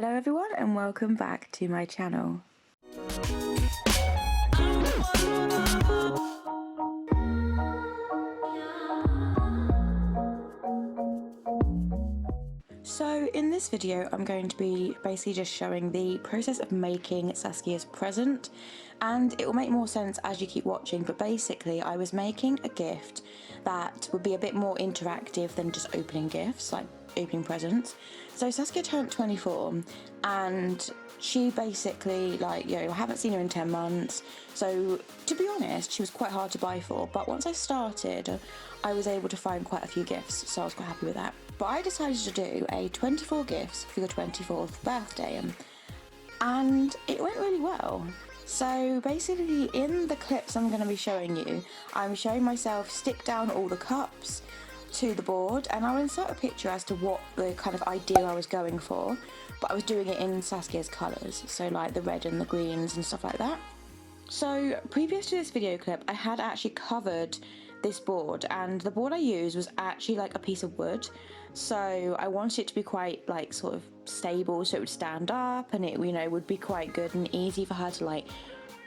Hello everyone and welcome back to my channel. So in this video I'm going to be basically just showing the process of making Saskia's present, and it will make more sense as you keep watching, but basically I was making a gift that would be a bit more interactive than just opening gifts, like opening presents. So Saskia turned 24 and she basically, I haven't seen her in 10 months, so to be honest she was quite hard to buy for, but once I started I was able to find quite a few gifts, so I was quite happy with that. But I decided to do a 24 gifts for your 24th birthday, and it went really well. So basically in the clips I'm going to be showing you, I'm showing myself stick down all the cups to the board, and I'll insert a picture as to what the kind of idea I was going for, but I was doing it in Saskia's colours, so like the red and the greens and stuff like that. So previous to this video clip I had actually covered this board, and the board I used was actually like a piece of wood, so I wanted it to be quite sort of stable, so it would stand up and it would be quite good and easy for her to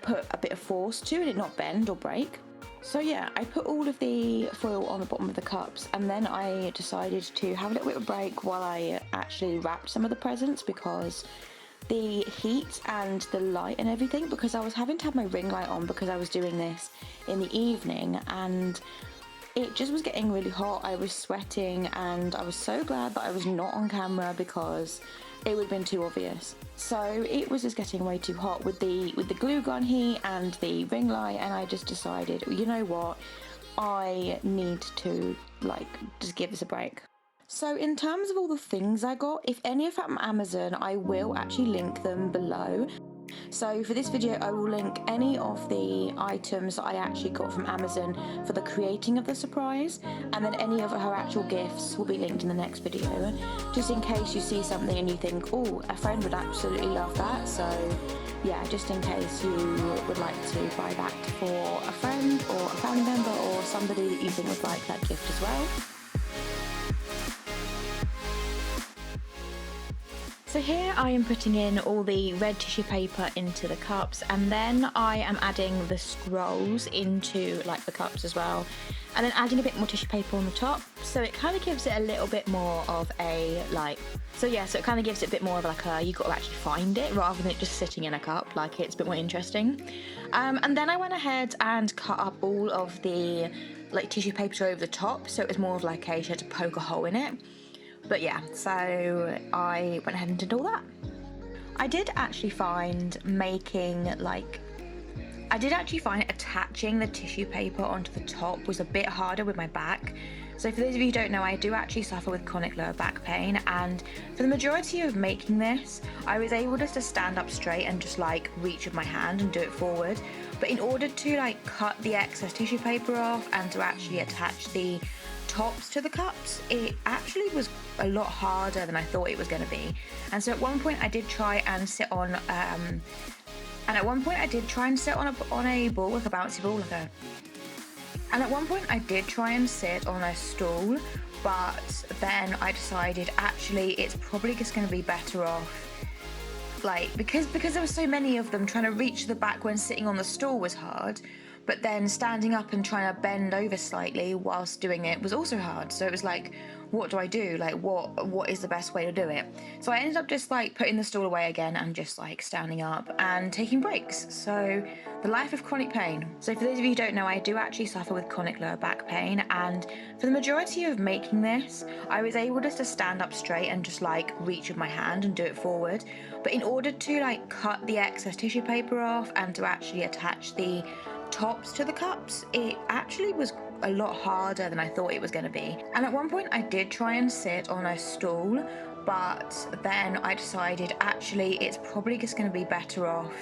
put a bit of force to and it not bend or break. So yeah, I put all of the foil on the bottom of the cups, and then I decided to have a little bit of a break while I actually wrapped some of the presents, because the heat and the light and everything, because I was having to have my ring light on because I was doing this in the evening and it just was getting really hot. I was sweating and I was so glad that I was not on camera because it would have been too obvious. So it was just getting way too hot with the glue gun heat and the ring light, and I just decided, you know what, I need to just give this a break. So in terms of all the things I got, if any are from Amazon, I will actually link them below. So for this video I will link any of the items that I actually got from Amazon for the creating of the surprise, and then any of her actual gifts will be linked in the next video, just in case you see something and you think, oh, a friend would absolutely love that. So yeah, just in case you would like to buy that for a friend or a family member or somebody that you think would like that gift as well. So here I am putting in all the red tissue paper into the cups, and then I am adding the scrolls into the cups as well, and then adding a bit more tissue paper on the top, so it kind of gives it a little bit more of a so it kind of gives it a bit more of you got to actually find it rather than it just sitting in a cup. It's a bit more interesting. And then I went ahead and cut up all of the tissue paper over the top, so it was more of she had to poke a hole in it. But yeah, so I went ahead and did all that. I did actually find attaching the tissue paper onto the top was a bit harder with my back. So for those of you who don't know, I do actually suffer with chronic lower back pain, and for the majority of making this, I was able just to stand up straight and just reach with my hand and do it forward. But in order to cut the excess tissue paper off and to actually attach the tops to the cups, it actually was a lot harder than I thought it was going to be. And so at one point I did try and sit on a ball, like a bouncy ball, and at one point I did try and sit on a stool, but then I decided actually it's probably just going to be better off because there were so many of them, trying to reach the back when sitting on the stool was hard, but then standing up and trying to bend over slightly whilst doing it was also hard. So it was what do I do? What is the best way to do it? So I ended up just putting the stool away again and just standing up and taking breaks. So the life of chronic pain. So for those of you who don't know, I do actually suffer with chronic lower back pain, and for the majority of making this, I was able just to stand up straight and just reach with my hand and do it forward. But in order to cut the excess tissue paper off and to actually attach the tops to the cups, it actually was a lot harder than I thought it was going to be. And at one point I did try and sit on a stool, but then I decided actually it's probably just going to be better off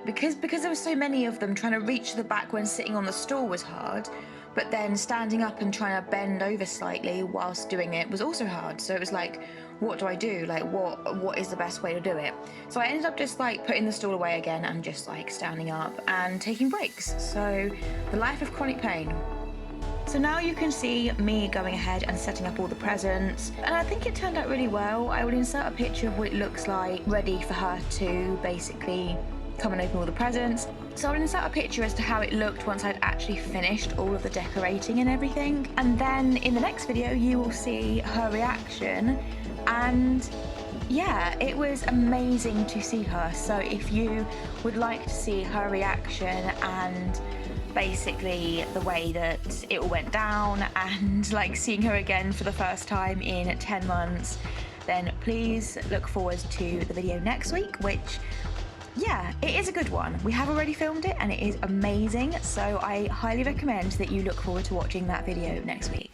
because there were so many of them, trying to reach the back when sitting on the stool was hard, but then standing up and trying to bend over slightly whilst doing it was also hard. So it was what do I do? What is the best way to do it? So I ended up just putting the stool away again and just standing up and taking breaks. So the life of chronic pain. So now you can see me going ahead and setting up all the presents, and I think it turned out really well. I will insert a picture of what it looks like ready for her to basically come and open all the presents. So I'll insert a picture as to how it looked once I'd actually finished all of the decorating and everything. And then in the next video you will see her reaction, and yeah, it was amazing to see her. So if you would like to see her reaction and basically the way that it all went down and like seeing her again for the first time in 10 months, then please look forward to the video next week, which, yeah, it is a good one. We have already filmed it and it is amazing, so I highly recommend that you look forward to watching that video next week.